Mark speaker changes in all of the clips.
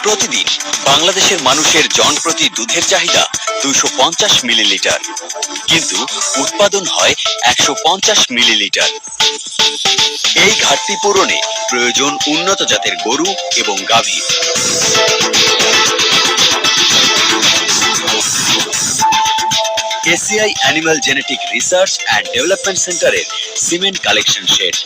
Speaker 1: প্রতিদিন বাংলাদেশের মানুষের জনপ্রতি দুধের চাহিদা 250 মিলিলিটার, কিন্তু উৎপাদন হয় 150 মিলিলিটার। এই ঘাটতি পূরণে প্রয়োজন উন্নত জাতের গরু এবং গাভীর। ACI animal genetic research and development সেন্টারের সিমেন্ট কালেকশন শেড।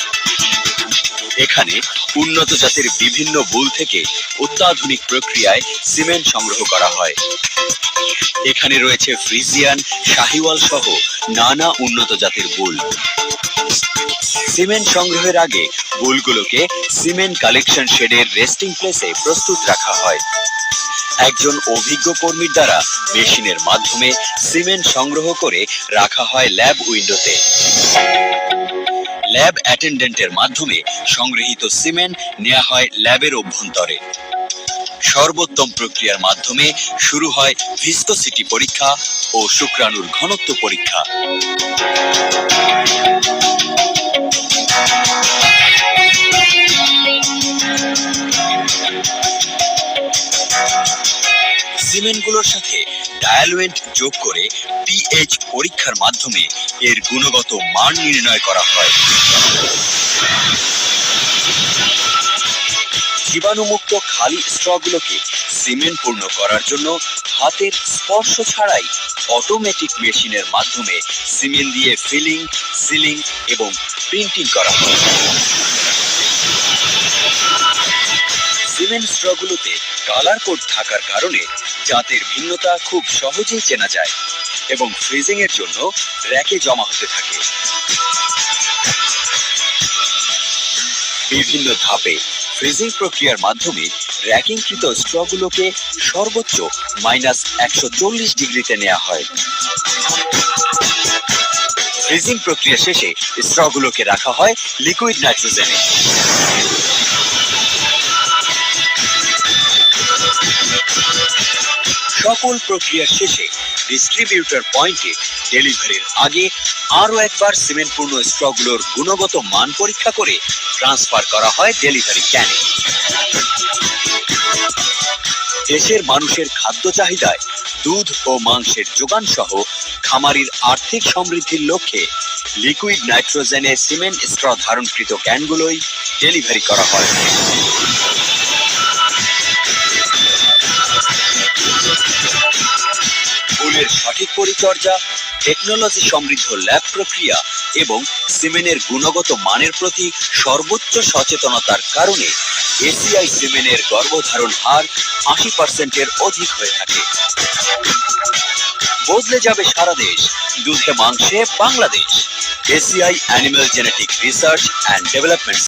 Speaker 1: এখানে উন্নত জাতের বিভিন্ন বুল থেকে অত্যাধুনিক প্রক্রিয়ায় সিমেন্ট সংগ্রহ করা হয়। এখানে রয়েছে ফ্রিজিয়ান, শাহিওয়াল সহ নানা উন্নত জাতের বুল। সিমেন্ট সংগ্রহের আগে বুলগুলোকে সিমেন্ট কালেকশন শেডের রেস্টিং প্লেসে প্রস্তুত রাখা হয়। একজন অভিজ্ঞ কর্মীর দ্বারা মেশিনের মাধ্যমে সিমেন্ট সংগ্রহ করে রাখা হয় ল্যাব উইন্ডোতে। ল্যাব অ্যাটেন্ডেন্টের মাধ্যমে সংগৃহীত সিমেন্ট নেওয়া হয় ল্যাবের অভ্যন্তরে। সর্বোত্তম প্রক্রিয়ার মাধ্যমে শুরু হয় ভিসকোসিটি পরীক্ষা ও শুক্রাণুর ঘনত্ব পরীক্ষা। সিমেন্টগুলোর সাথে ডায়ালুয়েন্ট যোগ করে পিএইচ পরীক্ষার মাধ্যমে এর গুণগত মান নির্ণয় করা হয়। জীবাণুমুক্ত খালি স্ট্রগুলোকে সিমেন্ট পূর্ণ করার জন্য হাতের স্পর্শ ছাড়াই অটোমেটিক মেশিনের মাধ্যমে সিমেন্ট দিয়ে ফিলিং, সিলিং এবং প্রিন্টিং করা হয়। সিমেন্ট স্ট্রগুলোতে কালার কোড থাকার কারণে জাতের ভিন্নতা খুব সহজেই চেনা যায় এবং ফ্রিজিং এর জন্য র্যাকে জমা হতে থাকে। বিভিন্ন ধাপে ফ্রিজিং প্রক্রিয়ার মাধ্যমে র্যাকিংকৃত স্ট্রগুলোকে সর্বোচ্চ -140 ডিগ্রিতে নেওয়া হয়। ফ্রিজিং প্রক্রিয়া শেষে স্ট্রগুলোকে রাখা হয় লিকুইড নাইট্রোজেনে। সকল প্রক্রিয়ার শেষে ডিস্ট্রিবিউটর পয়েন্টে ডেলিভারির আগে আরো একবার সিমেন্টপূর্ণ স্ট্রগুলোর গুণগত মান পরীক্ষা করে ট্রান্সফার করা হয় ডেলিভারি ক্যানে। দেশের মানুষের খাদ্য চাহিদায় দুধ ও মাংসের যোগান সহ খামারির আর্থিক সমৃদ্ধির লক্ষ্যে লিকুইড নাইট্রোজেনে সিমেন্ট স্ট্র ধারণকৃত ক্যানগুলোই ডেলিভারি করা হয়। ফুলের সঠিক পরিচর্যা, টেকনোলজি সমৃদ্ধ ল্যাব প্রক্রিয়া এবং সিমেন্টের গুণগত মানের প্রতি সর্বোচ্চ সচেতনতার কারণে এসিআই সিমেন্টের গর্ভধারণ হার 80%-এর অধিক হয়ে থাকে। বদলে যাবে সারা দেশ, দুধে মাংসে Bangladesh. ACI animal genetic research and development